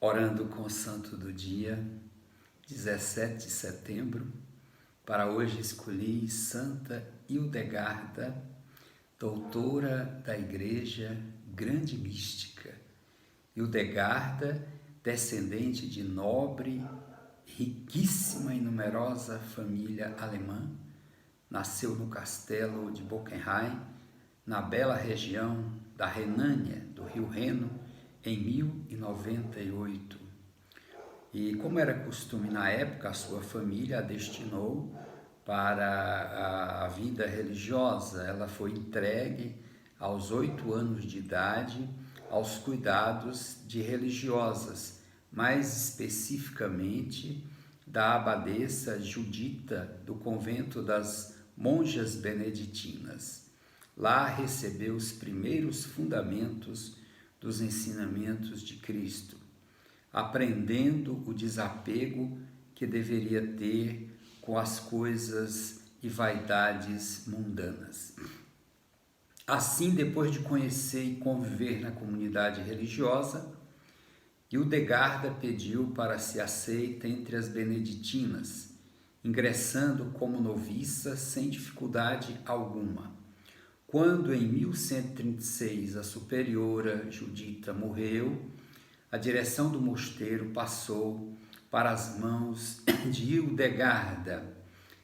Orando com o Santo do dia, 17 de setembro. Para hoje escolhi Santa Hildegarda, doutora da Igreja, grande mística. Hildegarda, descendente de nobre, riquíssima e numerosa família alemã, nasceu no castelo de Bockenheim, na bela região da Renânia, do Rio Reno, em 1098. E como era costume na época, a sua família a destinou para a vida religiosa. Ela foi entregue aos 8 anos de idade aos cuidados de religiosas, mais especificamente da abadesa Judita do convento das monjas beneditinas. Lá recebeu os primeiros fundamentos dos ensinamentos de Cristo, aprendendo o desapego que deveria ter com as coisas e vaidades mundanas. Assim, depois de conhecer e conviver na comunidade religiosa, Hildegarda pediu para ser aceita entre as beneditinas, ingressando como noviça sem dificuldade alguma. Quando em 1136 a superiora Judita morreu, a direção do mosteiro passou para as mãos de Hildegarda,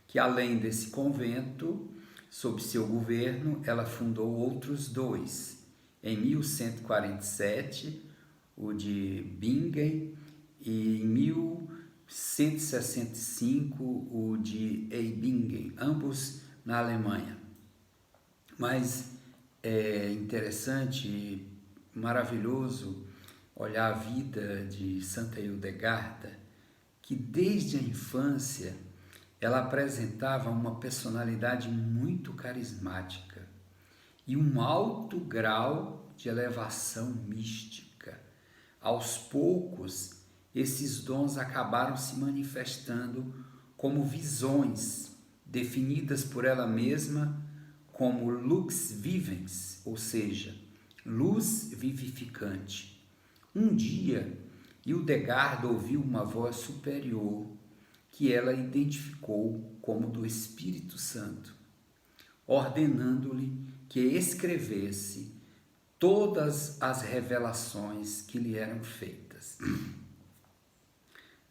que além desse convento, sob seu governo, ela fundou outros 2. Em 1147, o de Bingen, e em 1165, o de Eibingen, ambos na Alemanha. Mas é interessante e maravilhoso olhar a vida de Santa Hildegarda, que desde a infância ela apresentava uma personalidade muito carismática e um alto grau de elevação mística. Aos poucos, esses dons acabaram se manifestando como visões definidas por ela mesma como lux vivens, ou seja, luz vivificante. Um dia, Hildegarda ouviu uma voz superior que ela identificou como do Espírito Santo, ordenando-lhe que escrevesse todas as revelações que lhe eram feitas.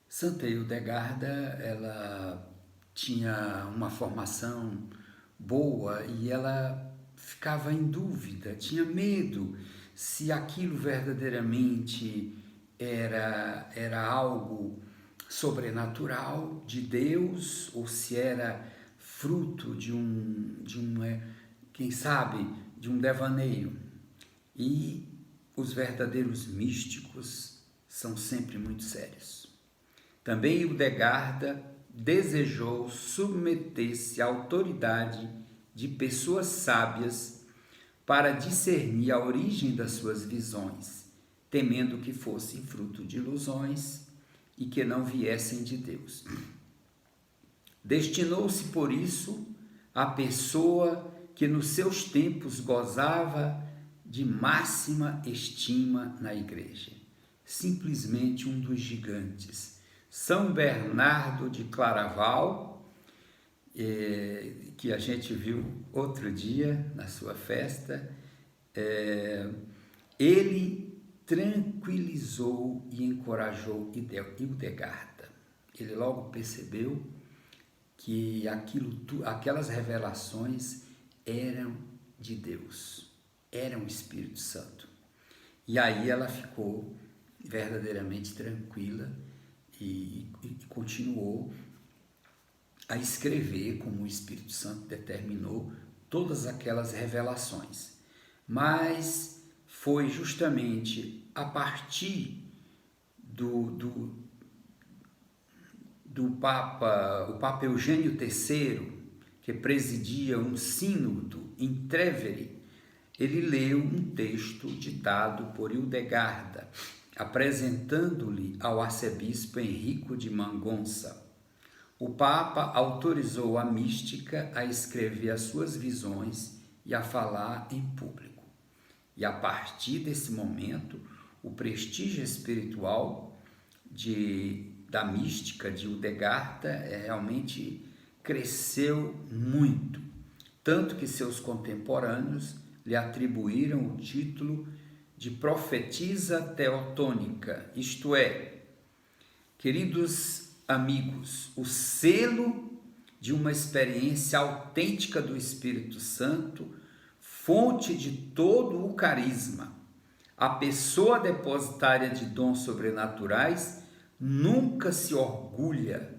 Santa Hildegarda, ela tinha uma formação boa e ela ficava em dúvida, tinha medo se aquilo verdadeiramente era algo sobrenatural de Deus ou se era fruto de quem sabe, de um devaneio. E os verdadeiros místicos são sempre muito sérios. Também Hildegarda desejou submeter-se à autoridade de pessoas sábias para discernir a origem das suas visões, temendo que fossem fruto de ilusões e que não viessem de Deus. Destinou-se, por isso, à pessoa que nos seus tempos gozava de máxima estima na igreja, simplesmente um dos gigantes, São Bernardo de Claraval, que a gente viu outro dia na sua festa. Ele tranquilizou e encorajou Hildegarda. Ele logo percebeu que aquelas revelações eram de Deus, eram o Espírito Santo. E aí ela ficou verdadeiramente tranquila e continuou a escrever, como o Espírito Santo determinou, todas aquelas revelações. Mas foi justamente a partir do Papa, o Papa Eugênio III, que presidia um sínodo em Treveri, ele leu um texto ditado por Hildegarda, apresentando-lhe ao arcebispo Henrico de Mendonça. O Papa autorizou a mística a escrever as suas visões e a falar em público. E a partir desse momento, o prestígio espiritual da mística de Hildegard realmente cresceu muito, tanto que seus contemporâneos lhe atribuíram o título de profetisa teotônica, isto é, queridos amigos, o selo de uma experiência autêntica do Espírito Santo, fonte de todo o carisma. A pessoa depositária de dons sobrenaturais nunca se orgulha,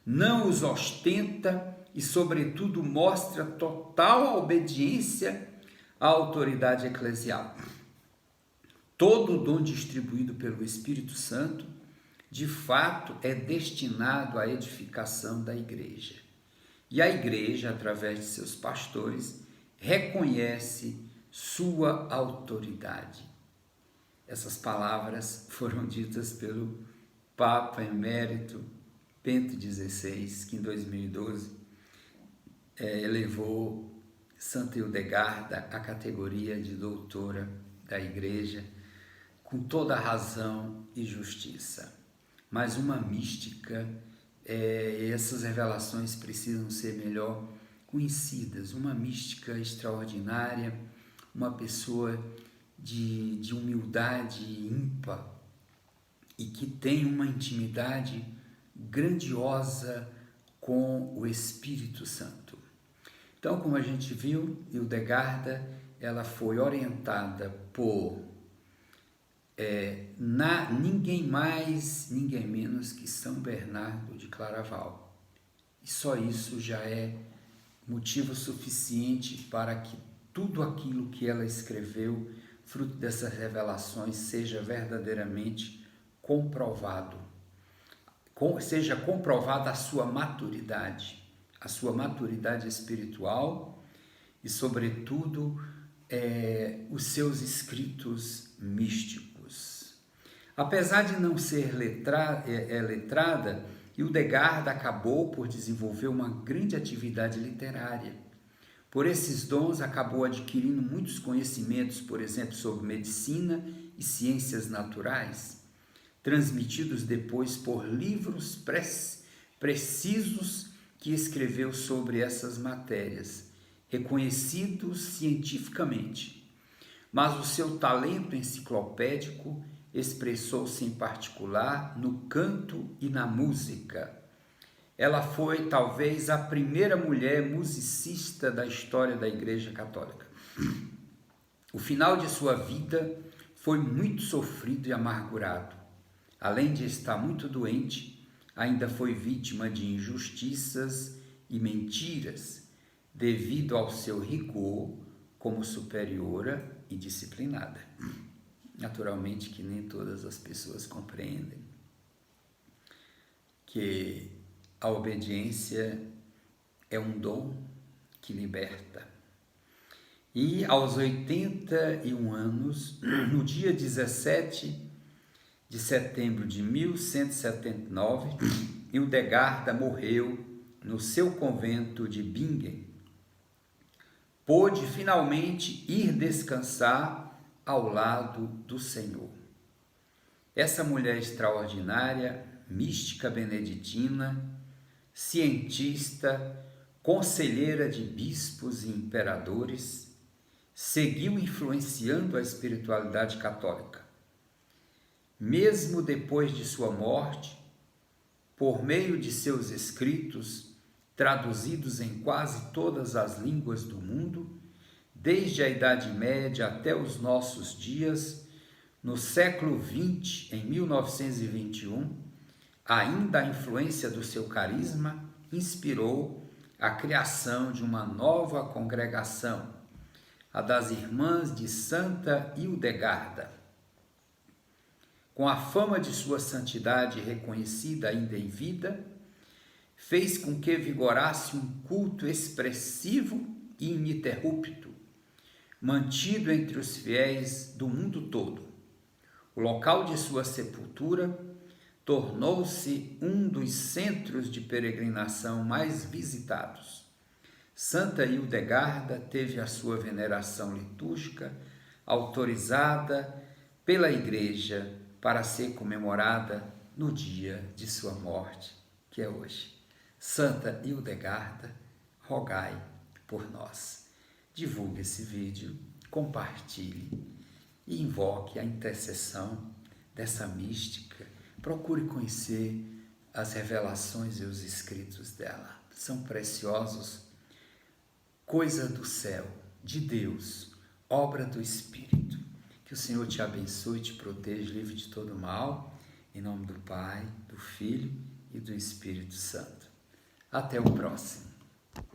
não os ostenta e, sobretudo, mostra total obediência à autoridade eclesial. Todo o dom distribuído pelo Espírito Santo, de fato, é destinado à edificação da igreja. E a igreja, através de seus pastores, reconhece sua autoridade. Essas palavras foram ditas pelo Papa Emérito Bento XVI, que em 2012 elevou Santa Hildegarda à categoria de doutora da Igreja, com toda a razão e justiça. Mas uma mística, essas revelações precisam ser melhor conhecidas. Uma mística extraordinária, uma pessoa de humildade ímpar e que tem uma intimidade grandiosa com o Espírito Santo. Então, como a gente viu, Hildegarda, ela foi orientada por ninguém mais, ninguém menos que São Bernardo de Claraval. E só isso já é motivo suficiente para que tudo aquilo que ela escreveu, fruto dessas revelações, seja verdadeiramente comprovado. Seja comprovada a sua maturidade espiritual e, sobretudo, os seus escritos místicos. Apesar de não ser letrada, Hildegarda acabou por desenvolver uma grande atividade literária. Por esses dons, acabou adquirindo muitos conhecimentos, por exemplo, sobre medicina e ciências naturais, transmitidos depois por livros precisos que escreveu sobre essas matérias, reconhecidos cientificamente. Mas o seu talento enciclopédico expressou-se em particular no canto e na música. Ela foi talvez a primeira mulher musicista da história da Igreja Católica. O final de sua vida foi muito sofrido e amargurado. Além de estar muito doente, ainda foi vítima de injustiças e mentiras, devido ao seu rigor como superiora e disciplinada. Naturalmente que nem todas as pessoas compreendem que a obediência é um dom que liberta. E aos 81 anos, no dia 17 de setembro de 1179, Hildegarda morreu no seu convento de Bingen. Pôde finalmente ir descansar ao lado do Senhor. Essa mulher extraordinária, mística beneditina, cientista, conselheira de bispos e imperadores, seguiu influenciando a espiritualidade católica. Mesmo depois de sua morte, por meio de seus escritos, traduzidos em quase todas as línguas do mundo, desde a Idade Média até os nossos dias, no século XX, em 1921, ainda a influência do seu carisma inspirou a criação de uma nova congregação, a das Irmãs de Santa Hildegarda. Com a fama de sua santidade reconhecida ainda em vida, fez com que vigorasse um culto expressivo e ininterrupto, mantido entre os fiéis do mundo todo. O local de sua sepultura tornou-se um dos centros de peregrinação mais visitados. Santa Hildegarda teve a sua veneração litúrgica autorizada pela Igreja para ser comemorada no dia de sua morte, que é hoje. Santa Hildegarda, rogai por nós. Divulgue esse vídeo, compartilhe e invoque a intercessão dessa mística. Procure conhecer as revelações e os escritos dela. São preciosos, coisa do céu, de Deus, obra do Espírito. Que o Senhor te abençoe, te proteja, livre de todo mal, em nome do Pai, do Filho e do Espírito Santo. Até o próximo.